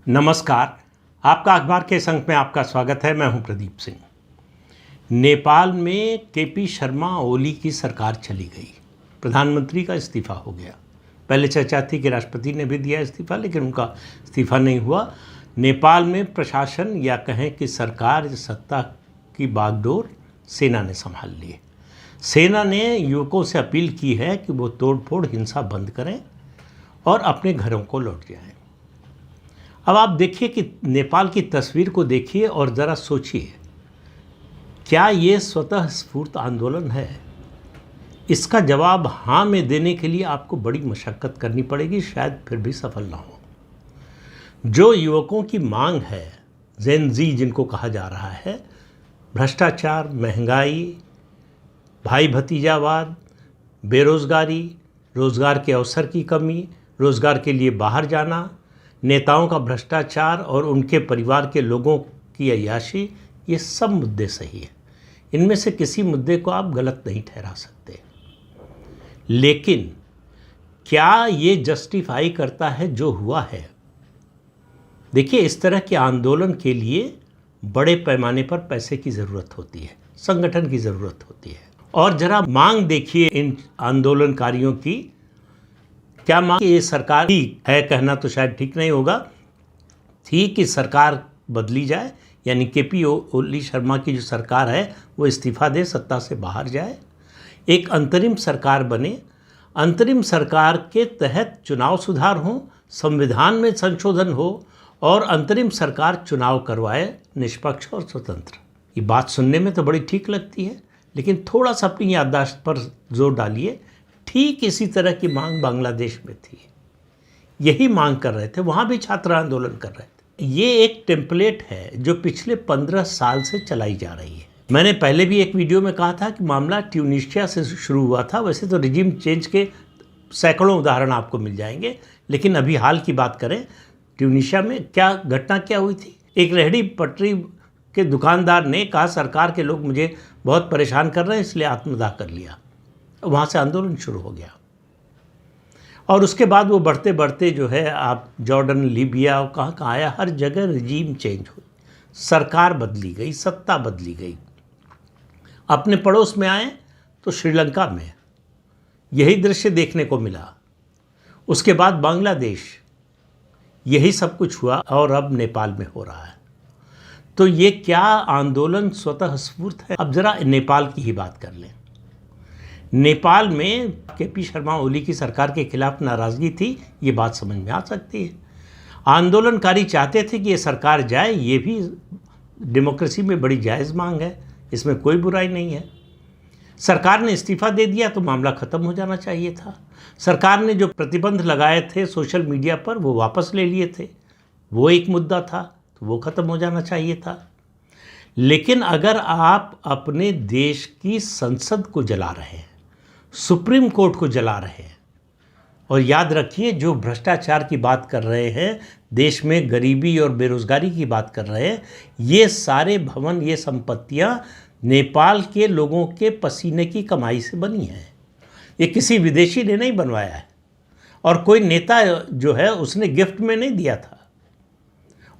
नमस्कार। आपका अखबार के संग में आपका स्वागत है। मैं हूं प्रदीप सिंह। नेपाल में केपी शर्मा ओली की सरकार चली गई, प्रधानमंत्री का इस्तीफा हो गया। पहले चर्चा थी कि राष्ट्रपति ने भी दिया इस्तीफा, लेकिन उनका इस्तीफा नहीं हुआ। नेपाल में प्रशासन या कहें कि सरकार, सत्ता की बागडोर सेना ने संभाल ली है। सेना ने युवकों से अपील की है कि वो तोड़फोड़, हिंसा बंद करें और अपने घरों को लौट जाएं। अब आप देखिए कि नेपाल की तस्वीर को देखिए और ज़रा सोचिए, क्या ये स्वतः स्फूर्त आंदोलन है? इसका जवाब हाँ में देने के लिए आपको बड़ी मशक्क़त करनी पड़ेगी, शायद फिर भी सफल ना हो। जो युवकों की मांग है, जेन ज़ी जिनको कहा जा रहा है, भ्रष्टाचार, महंगाई, भाई भतीजावाद, बेरोज़गारी, रोज़गार के अवसर की कमी, रोज़गार के लिए बाहर जाना, नेताओं का भ्रष्टाचार और उनके परिवार के लोगों की अय्याशी, ये सब मुद्दे सही हैं। इनमें से किसी मुद्दे को आप गलत नहीं ठहरा सकते। लेकिन क्या ये जस्टिफाई करता है जो हुआ है? देखिए, इस तरह के आंदोलन के लिए बड़े पैमाने पर पैसे की ज़रूरत होती है, संगठन की ज़रूरत होती है। और ज़रा मांग देखिए इन आंदोलनकारियों की। क्या मांग? ये सरकार ही है कहना तो शायद ठीक नहीं होगा, थी कि सरकार बदली जाए, यानी केपी ओली शर्मा की जो सरकार है वो इस्तीफा दे, सत्ता से बाहर जाए, एक अंतरिम सरकार बने, अंतरिम सरकार के तहत चुनाव सुधार हो, संविधान में संशोधन हो और अंतरिम सरकार चुनाव करवाए, निष्पक्ष और स्वतंत्र। ये बात सुनने में तो बड़ी ठीक लगती है, लेकिन थोड़ा सा अपनी याददाश्त पर जोर डालिए। ठीक इसी तरह की मांग बांग्लादेश में थी, यही मांग कर रहे थे, वहाँ भी छात्र आंदोलन कर रहे थे। ये एक टेम्पलेट है जो पिछले 15 साल से चलाई जा रही है। मैंने पहले भी एक वीडियो में कहा था कि मामला ट्यूनीशिया से शुरू हुआ था। वैसे तो रिजीम चेंज के सैकड़ों उदाहरण आपको मिल जाएंगे, लेकिन अभी हाल की बात करें, ट्यूनीशिया में क्या घटना क्या हुई थी? एक रेहड़ी पटरी के दुकानदार ने कहा सरकार के लोग मुझे बहुत परेशान कर रहे हैं, इसलिए आत्मदाह कर लिया। वहाँ से आंदोलन शुरू हो गया और उसके बाद वो बढ़ते बढ़ते जो है आप जॉर्डन, लीबिया और कहाँ कहाँ आया, हर जगह रिजीम चेंज हुई, सरकार बदली गई, सत्ता बदली गई। अपने पड़ोस में आए तो श्रीलंका में यही दृश्य देखने को मिला, उसके बाद बांग्लादेश, यही सब कुछ हुआ और अब नेपाल में हो रहा है। तो ये क्या आंदोलन स्वतः स्फूर्त है? अब ज़रा नेपाल की ही बात कर लें। नेपाल में केपी शर्मा ओली की सरकार के खिलाफ नाराज़गी थी, ये बात समझ में आ सकती है। आंदोलनकारी चाहते थे कि ये सरकार जाए, ये भी डेमोक्रेसी में बड़ी जायज़ मांग है, इसमें कोई बुराई नहीं है। सरकार ने इस्तीफा दे दिया तो मामला ख़त्म हो जाना चाहिए था। सरकार ने जो प्रतिबंध लगाए थे सोशल मीडिया पर वो वापस ले लिए थे, वो एक मुद्दा था, तो वो ख़त्म हो जाना चाहिए था। लेकिन अगर आप अपने देश की संसद को जला रहे हैं, सुप्रीम कोर्ट को जला रहे हैं, और याद रखिए जो भ्रष्टाचार की बात कर रहे हैं, देश में गरीबी और बेरोज़गारी की बात कर रहे हैं, ये सारे भवन, ये संपत्तियां नेपाल के लोगों के पसीने की कमाई से बनी हैं। ये किसी विदेशी ने नहीं बनवाया है और कोई नेता जो है उसने गिफ्ट में नहीं दिया था।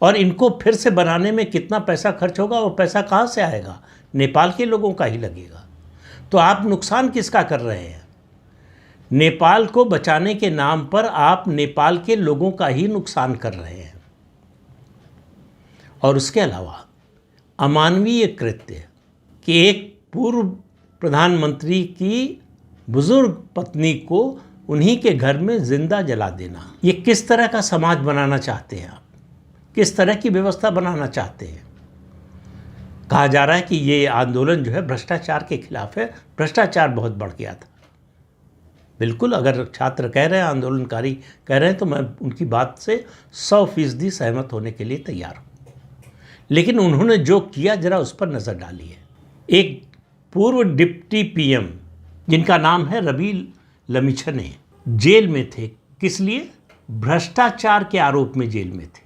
और इनको फिर से बनाने में कितना पैसा खर्च होगा, वो पैसा कहाँ से आएगा? नेपाल के लोगों का ही लगेगा। तो आप नुकसान किसका कर रहे हैं? नेपाल को बचाने के नाम पर आप नेपाल के लोगों का ही नुकसान कर रहे हैं। और उसके अलावा अमानवीय कृत्य कि एक पूर्व प्रधानमंत्री की बुजुर्ग पत्नी को उन्हीं के घर में जिंदा जला देना, ये किस तरह का समाज बनाना चाहते हैं आप? किस तरह की व्यवस्था बनाना चाहते हैं? कहा जा रहा है कि ये आंदोलन जो है भ्रष्टाचार के खिलाफ है, भ्रष्टाचार बहुत बढ़ गया था। बिल्कुल, अगर छात्र कह रहे हैं, आंदोलनकारी कह रहे हैं, तो मैं उनकी बात से 100% सहमत होने के लिए तैयार हूँ। लेकिन उन्होंने जो किया, जरा उस पर नज़र डालिए। एक पूर्व डिप्टी पीएम जिनका नाम है रवि लमिछने, जेल में थे। किस लिए? भ्रष्टाचार के आरोप में जेल में थे।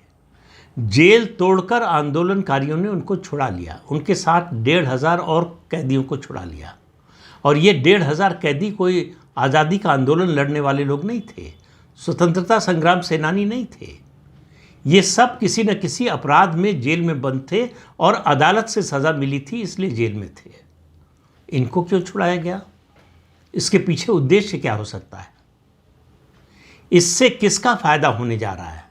जेल तोड़कर आंदोलनकारियों ने उनको छुड़ा लिया, उनके साथ 1,500 और कैदियों को छुड़ा लिया। और ये 1,500 कैदी कोई आज़ादी का आंदोलन लड़ने वाले लोग नहीं थे, स्वतंत्रता संग्राम सेनानी नहीं थे। ये सब किसी न किसी अपराध में जेल में बंद थे और अदालत से सज़ा मिली थी, इसलिए जेल में थे। इनको क्यों छुड़ाया गया? इसके पीछे उद्देश्य क्या हो सकता है? इससे किसका फायदा होने जा रहा है?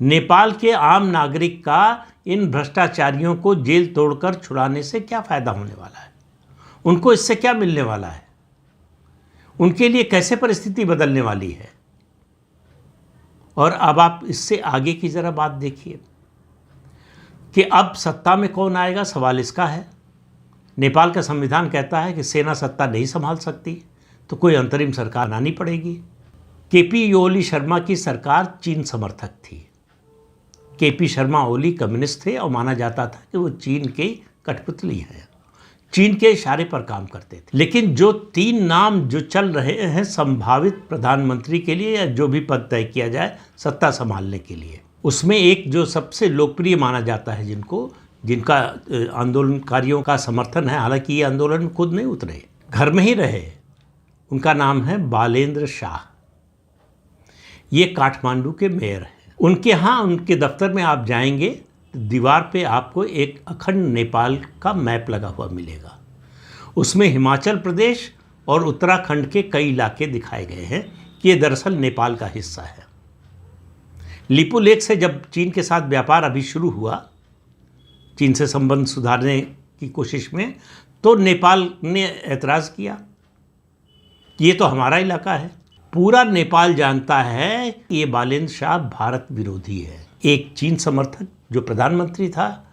नेपाल के आम नागरिक का इन भ्रष्टाचारियों को जेल तोड़कर छुड़ाने से क्या फायदा होने वाला है? उनको इससे क्या मिलने वाला है? उनके लिए कैसे परिस्थिति बदलने वाली है? और अब आप इससे आगे की ज़रा बात देखिए कि अब सत्ता में कौन आएगा, सवाल इसका है। नेपाल का संविधान कहता है कि सेना सत्ता नहीं संभाल सकती, तो कोई अंतरिम सरकार आनी पड़ेगी। केपी ओली शर्मा की सरकार चीन समर्थक थी। केपी शर्मा ओली कम्युनिस्ट थे और माना जाता था कि वो चीन के कठपुतली हैं, चीन के इशारे पर काम करते थे। लेकिन जो 3 नाम जो चल रहे हैं संभावित प्रधानमंत्री के लिए या जो भी पद तय किया जाए सत्ता संभालने के लिए, उसमें एक जो सबसे लोकप्रिय माना जाता है, जिनका आंदोलनकारियों का समर्थन है, हालांकि ये आंदोलन में खुद नहीं उतरे, घर में ही रहे, उनका नाम है बालेंद्र शाह। ये काठमांडू के मेयर हैं। उनके यहाँ उनके दफ्तर में आप जाएंगे, दीवार पे आपको एक अखंड नेपाल का मैप लगा हुआ मिलेगा। उसमें हिमाचल प्रदेश और उत्तराखंड के कई इलाके दिखाए गए हैं कि ये दरअसल नेपाल का हिस्सा है। लिपू लेक से जब चीन के साथ व्यापार अभी शुरू हुआ, चीन से संबंध सुधारने की कोशिश में, तो नेपाल ने ऐतराज़ किया कि ये तो हमारा इलाका है। पूरा नेपाल जानता है कि ये बालेंद्र शाह भारत विरोधी है। एक चीन समर्थक जो प्रधानमंत्री था,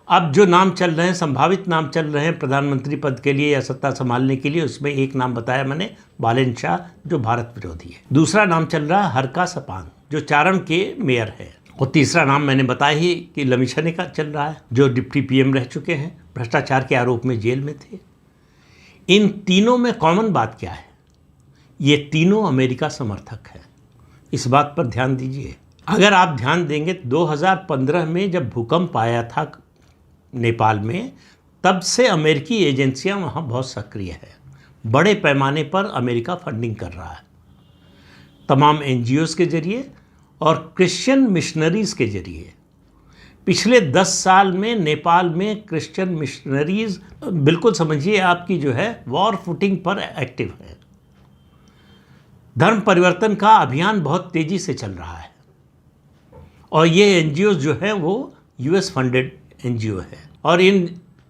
अब जो नाम चल रहे हैं, संभावित नाम चल रहे हैं प्रधानमंत्री पद के लिए या सत्ता संभालने के लिए, उसमें एक नाम बताया मैंने, बालेंद्र शाह, जो भारत विरोधी है। दूसरा नाम चल रहा है हरका सपांग, जो चारण के मेयर है। और तीसरा नाम मैंने बताया ही कि लमिछने का चल रहा है, जो डिप्टी पीएम रह चुके हैं, भ्रष्टाचार के आरोप में जेल में थे। इन तीनों में कॉमन बात क्या है? ये तीनों अमेरिका समर्थक हैं। इस बात पर ध्यान दीजिए। अगर आप ध्यान देंगे 2015 में जब भूकंप आया था नेपाल में, तब से अमेरिकी एजेंसियां वहाँ बहुत सक्रिय है। बड़े पैमाने पर अमेरिका फंडिंग कर रहा है, तमाम एनजीओज़ के जरिए और क्रिश्चियन मिशनरीज़ के जरिए। पिछले 10 साल में नेपाल में क्रिश्चियन मिशनरीज़ बिल्कुल समझिए आपकी जो है वॉर फुटिंग पर एक्टिव है। धर्म परिवर्तन का अभियान बहुत तेज़ी से चल रहा है और ये एनजीओ जो हैं वो यूएस फंडेड एनजीओ है और इन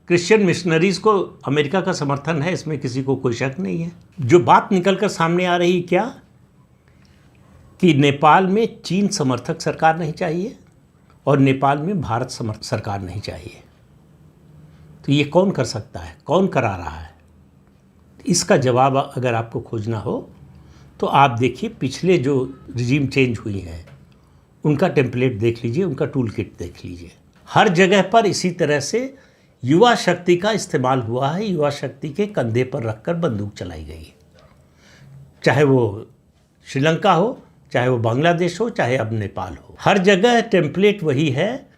क्रिश्चियन मिशनरीज़ को अमेरिका का समर्थन है, इसमें किसी को कोई शक नहीं है। जो बात निकलकर सामने आ रही क्या कि नेपाल में चीन समर्थक सरकार नहीं चाहिए और नेपाल में भारत समर्थक सरकार नहीं चाहिए। तो ये कौन कर सकता है, कौन करा रहा है? इसका जवाब अगर आपको खोजना हो तो आप देखिए पिछले जो रिजीम चेंज हुई है उनका टेम्पलेट देख लीजिए, उनका टूल किट देख लीजिए। हर जगह पर इसी तरह से युवा शक्ति का इस्तेमाल हुआ है, युवा शक्ति के कंधे पर रखकर बंदूक चलाई गई, चाहे वो श्रीलंका हो, चाहे वो बांग्लादेश हो, चाहे अब नेपाल हो। हर जगह टेम्पलेट वही है,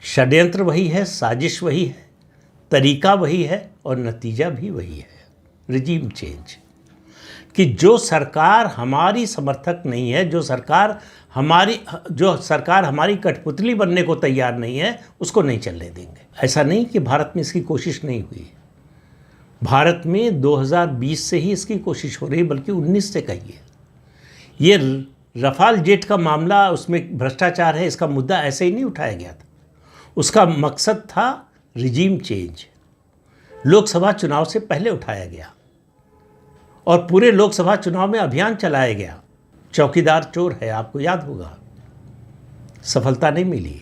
षड्यंत्र वही है, साजिश वही है, तरीका वही है और नतीजा भी वही है, रिजीम चेंज। कि जो सरकार हमारी समर्थक नहीं है, जो सरकार हमारी कठपुतली बनने को तैयार नहीं है, उसको नहीं चलने देंगे। ऐसा नहीं कि भारत में इसकी कोशिश नहीं हुई, भारत में 2020 से ही इसकी कोशिश हो रही है, बल्कि 19 से कहिए। ये रफाल जेट का मामला, उसमें भ्रष्टाचार है, इसका मुद्दा ऐसे ही नहीं उठाया गया था। उसका मकसद था रिजीम चेंज, लोकसभा चुनाव से पहले उठाया गया और पूरे लोकसभा चुनाव में अभियान चलाया गया। चौकीदार चोर है, आपको याद होगा, सफलता नहीं मिली।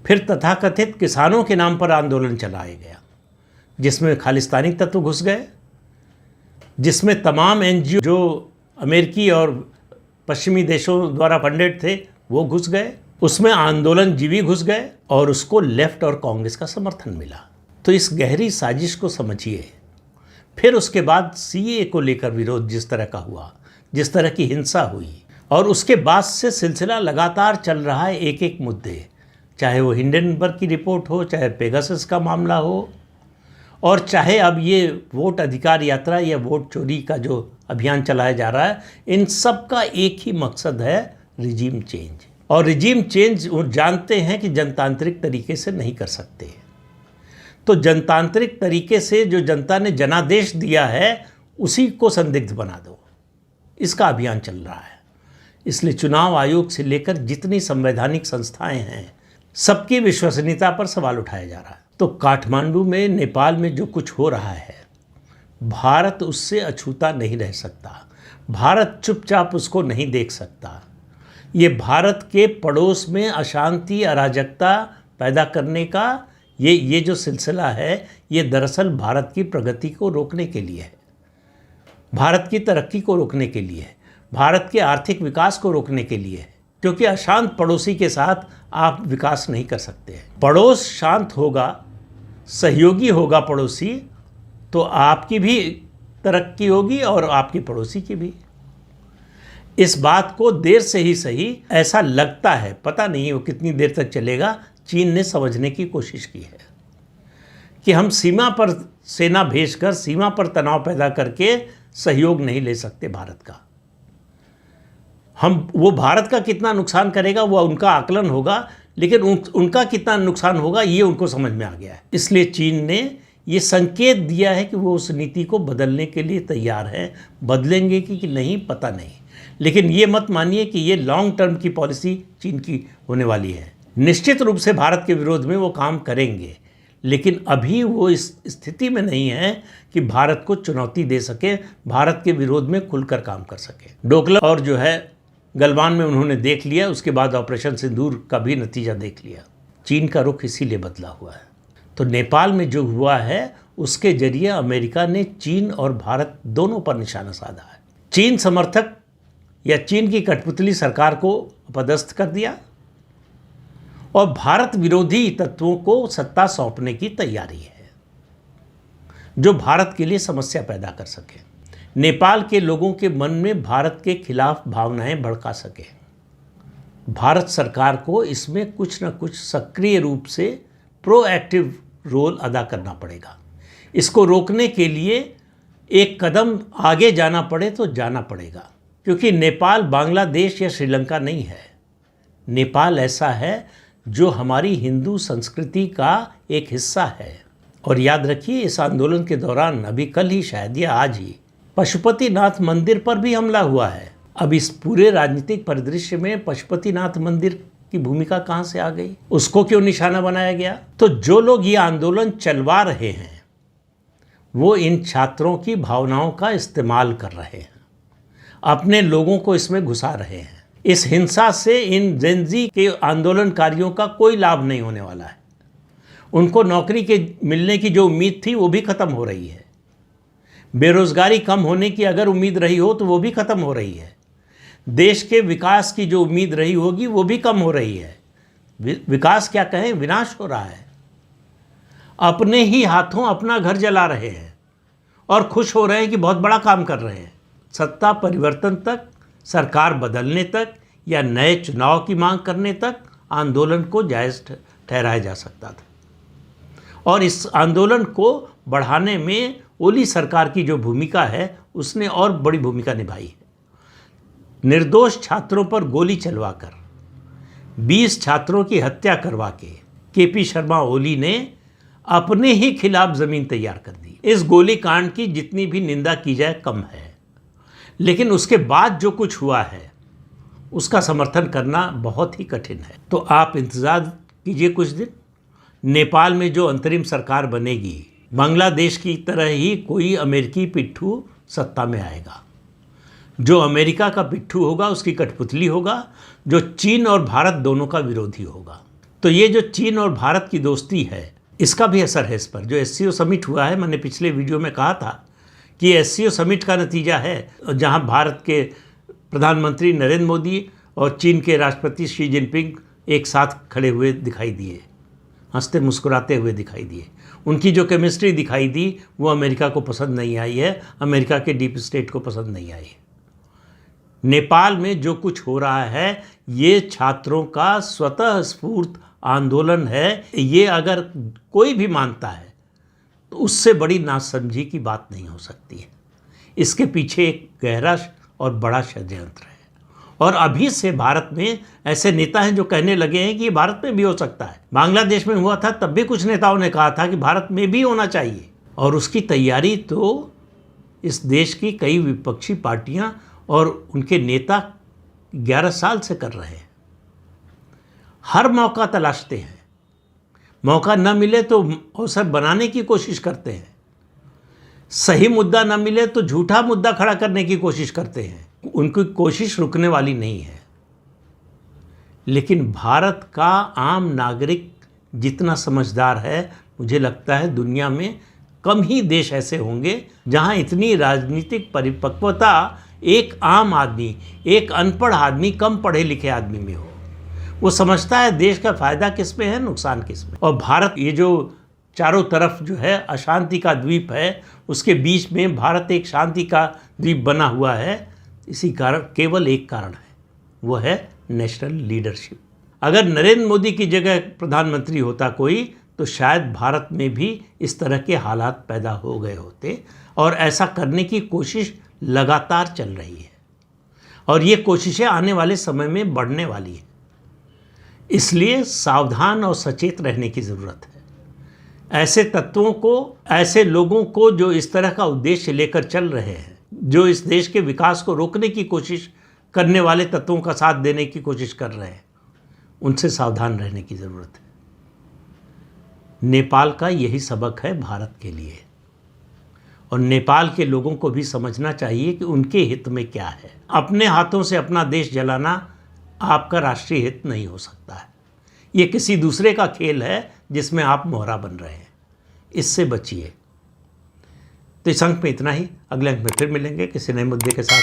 फिर तथाकथित किसानों के नाम पर आंदोलन चलाया गया, जिसमें खालिस्तानी तत्व घुस गए, जिसमें तमाम एनजीओ जो अमेरिकी और पश्चिमी देशों द्वारा फंडेड थे वो घुस गए, उसमें आंदोलन जीवी घुस गए और उसको लेफ्ट और कांग्रेस का समर्थन मिला। तो इस गहरी साजिश को समझिए। फिर उसके बाद सीए को लेकर विरोध जिस तरह का हुआ, जिस तरह की हिंसा हुई, और उसके बाद से सिलसिला लगातार चल रहा है, एक एक मुद्दे, चाहे वो हिंडनबर्ग की रिपोर्ट हो, चाहे पेगासस का मामला हो, और चाहे अब ये वोट अधिकार यात्रा या वोट चोरी का जो अभियान चलाया जा रहा है। इन सब का एक ही मकसद है, रिजीम चेंज। और रिजीम चेंज वो जानते हैं कि जनतांत्रिक तरीके से नहीं कर सकते। तो जनतांत्रिक तरीके से जो जनता ने जनादेश दिया है उसी को संदिग्ध बना दो, इसका अभियान चल रहा है। इसलिए चुनाव आयोग से लेकर जितनी संवैधानिक संस्थाएं हैं सबकी विश्वसनीयता पर सवाल उठाया जा रहा है। तो काठमांडू में, नेपाल में जो कुछ हो रहा है, भारत उससे अछूता नहीं रह सकता। भारत चुपचाप उसको नहीं देख सकता। ये भारत के पड़ोस में अशांति, अराजकता पैदा करने का ये जो सिलसिला है, ये दरअसल भारत की प्रगति को रोकने के लिए है, भारत की तरक्की को रोकने के लिए है, भारत के आर्थिक विकास को रोकने के लिए है। क्योंकि अशांत पड़ोसी के साथ आप विकास नहीं कर सकते हैं। पड़ोस शांत होगा, सहयोगी होगा पड़ोसी, तो आपकी भी तरक्की होगी और आपकी पड़ोसी की भी। इस बात को देर से ही सही, ऐसा लगता है, पता नहीं वो कितनी देर तक चलेगा, चीन ने समझने की कोशिश की है कि हम सीमा पर सेना भेजकर, सीमा पर तनाव पैदा करके सहयोग नहीं ले सकते भारत का। वो भारत का कितना नुकसान करेगा वो उनका आकलन होगा, लेकिन उनका कितना नुकसान होगा ये उनको समझ में आ गया है। इसलिए चीन ने ये संकेत दिया है कि वो उस नीति को बदलने के लिए तैयार है। बदलेंगे कि नहीं पता नहीं, लेकिन ये मत मानिए कि ये लॉन्ग टर्म की पॉलिसी चीन की होने वाली है। निश्चित रूप से भारत के विरोध में वो काम करेंगे, लेकिन अभी वो इस स्थिति में नहीं है कि भारत को चुनौती दे सके, भारत के विरोध में खुलकर काम कर सके। डोकलाम और जो है गलवान में उन्होंने देख लिया, उसके बाद ऑपरेशन सिंदूर का भी नतीजा देख लिया। चीन का रुख इसीलिए बदला हुआ है। तो नेपाल में जो हुआ है उसके जरिए अमेरिका ने चीन और भारत दोनों पर निशाना साधा है। चीन समर्थक या चीन की कठपुतली सरकार को अपदस्थ कर दिया और भारत विरोधी तत्वों को सत्ता सौंपने की तैयारी है, जो भारत के लिए समस्या पैदा कर सके, नेपाल के लोगों के मन में भारत के खिलाफ भावनाएं भड़का सके। भारत सरकार को इसमें कुछ न कुछ सक्रिय रूप से प्रोएक्टिव रोल अदा करना पड़ेगा। इसको रोकने के लिए एक कदम आगे जाना पड़े तो जाना पड़ेगा, क्योंकि नेपाल बांग्लादेश या श्रीलंका नहीं है। नेपाल ऐसा है जो हमारी हिंदू संस्कृति का एक हिस्सा है। और याद रखिए, इस आंदोलन के दौरान अभी कल ही शायद या आज ही पशुपतिनाथ मंदिर पर भी हमला हुआ है। अब इस पूरे राजनीतिक परिदृश्य में पशुपतिनाथ मंदिर की भूमिका कहाँ से आ गई? उसको क्यों निशाना बनाया गया? तो जो लोग ये आंदोलन चलवा रहे हैं वो इन छात्रों की भावनाओं का इस्तेमाल कर रहे हैं, अपने लोगों को इसमें घुसा रहे हैं। इस हिंसा से इन जेनजी के आंदोलनकारियों का कोई लाभ नहीं होने वाला है। उनको नौकरी के मिलने की जो उम्मीद थी वो भी खत्म हो रही है। बेरोजगारी कम होने की अगर उम्मीद रही हो तो वो भी खत्म हो रही है। देश के विकास की जो उम्मीद रही होगी वो भी कम हो रही है। विकास क्या कहें, विनाश हो रहा है। अपने ही हाथों अपना घर जला रहे हैं और खुश हो रहे हैं कि बहुत बड़ा काम कर रहे हैं। सत्ता परिवर्तन तक, सरकार बदलने तक या नए चुनाव की मांग करने तक आंदोलन को जायज़ ठहराया जा सकता था। और इस आंदोलन को बढ़ाने में ओली सरकार की जो भूमिका है उसने और बड़ी भूमिका निभाई है। निर्दोष छात्रों पर गोली चलवाकर 20 छात्रों की हत्या करवा के केपी शर्मा ओली ने अपने ही खिलाफ ज़मीन तैयार कर दी। इस गोलीकांड की जितनी भी निंदा की जाए कम है, लेकिन उसके बाद जो कुछ हुआ है उसका समर्थन करना बहुत ही कठिन है। तो आप इंतज़ार कीजिए कुछ दिन। नेपाल में जो अंतरिम सरकार बनेगी, बांग्लादेश की तरह ही कोई अमेरिकी पिट्ठू सत्ता में आएगा। जो अमेरिका का पिट्ठू होगा उसकी कठपुतली होगा, जो चीन और भारत दोनों का विरोधी होगा। तो ये जो चीन और भारत की दोस्ती है इसका भी असर है इस पर। जो SCO समिट हुआ है, मैंने पिछले वीडियो में कहा था कि SCO समिट का नतीजा है जहां भारत के प्रधानमंत्री नरेंद्र मोदी और चीन के राष्ट्रपति शी जिनपिंग एक साथ खड़े हुए दिखाई दिए, हंसते मुस्कुराते हुए दिखाई दिए। उनकी जो केमिस्ट्री दिखाई दी वो अमेरिका को पसंद नहीं आई है, अमेरिका के डीप स्टेट को पसंद नहीं आई है। नेपाल में जो कुछ हो रहा है ये छात्रों का स्वतः स्फूर्त आंदोलन है। ये अगर कोई भी मानता है तो उससे बड़ी नासमझी की बात नहीं हो सकती है। इसके पीछे एक गहरा और बड़ा षड्यंत्र है और अभी से भारत में ऐसे नेता हैं जो कहने लगे हैं कि ये भारत में भी हो सकता है। बांग्लादेश में हुआ था तब भी कुछ नेताओं ने कहा था कि भारत में भी होना चाहिए, और उसकी तैयारी तो इस देश की कई विपक्षी पार्टियां और उनके नेता 11 साल से कर रहे हैं। हर मौका तलाशते हैं, मौका न मिले तो अवसर बनाने की कोशिश करते हैं, सही मुद्दा न मिले तो झूठा मुद्दा खड़ा करने की कोशिश करते हैं। उनकी कोशिश रुकने वाली नहीं है। लेकिन भारत का आम नागरिक जितना समझदार है, मुझे लगता है दुनिया में कम ही देश ऐसे होंगे जहां इतनी राजनीतिक परिपक्वता एक आम आदमी, एक अनपढ़ आदमी, कम पढ़े लिखे आदमी में हो। वो समझता है देश का फायदा किस में है, नुकसान किस में। और भारत ये जो चारों तरफ जो है अशांति का द्वीप है, उसके बीच में भारत एक शांति का द्वीप बना हुआ है। इसी कारण केवल एक कारण है, वो है नेशनल लीडरशिप। अगर नरेंद्र मोदी की जगह प्रधानमंत्री होता कोई, तो शायद भारत में भी इस तरह के हालात पैदा हो गए होते, और ऐसा करने की कोशिश लगातार चल रही है, और ये कोशिशें आने वाले समय में बढ़ने वाली हैं। इसलिए सावधान और सचेत रहने की ज़रूरत है। ऐसे तत्वों को, ऐसे लोगों को जो इस तरह का उद्देश्य लेकर चल रहे हैं, जो इस देश के विकास को रोकने की कोशिश करने वाले तत्वों का साथ देने की कोशिश कर रहे हैं, उनसे सावधान रहने की ज़रूरत है। नेपाल का यही सबक है भारत के लिए, और नेपाल के लोगों को भी समझना चाहिए कि उनके हित में क्या है। अपने हाथों से अपना देश जलाना आपका राष्ट्रीय हित नहीं हो सकता है। ये किसी दूसरे का खेल है जिसमें आप मोहरा बन रहे हैं। इससे बचिए। तो इस अंक में इतना ही। अगले अंक में फिर मिलेंगे किसी नए मुद्दे के साथ।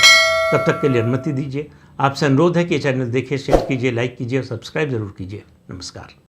तब तक के लिए अनुमति दीजिए। आपसे अनुरोध है कि चैनल देखिए, शेयर कीजिए, लाइक कीजिए और सब्सक्राइब जरूर कीजिए। नमस्कार।